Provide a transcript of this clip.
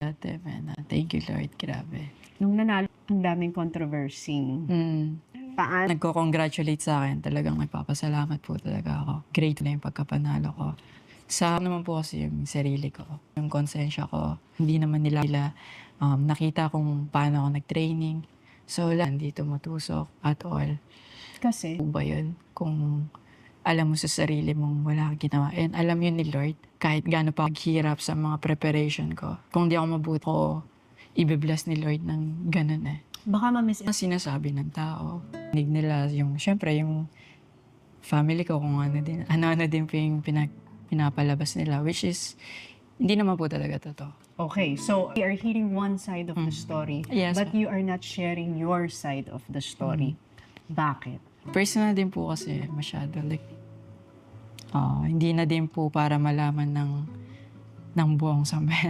dati, man. Thank you, Lord. Grabe. Nung nanalo, ang daming controversy. Paano? Nagko-congratulate sa akin. Talagang nagpapasalamat po talaga ako. Great na yung pagkapanalo ko. Sa naman po kasi yung sarili ko, yung konsensya ko, hindi naman nila nakita kung paano ako nag-training. So, hindi tumutusok at all. Kasi? Kung ba yun? Kung alam mo sa sarili mong wala kang ginawa. And alam yun ni Lord, kahit gaano pa hirap sa mga preparation ko. Kung di ako mabuti ko, i-bless ni Lord ng ganun eh. Baka ma-miss Ang sinasabi ng tao, hindi nila yung, syempre yung family ko kung ano din po yung pinapalabas nila, which is, hindi naman po talaga totoo. Okay, so we are hearing one side of the story, Yes, but you are not sharing your side of the story. Bakit? Personal din po kasi masyado, like, hindi na din po para malaman ng buong sambayan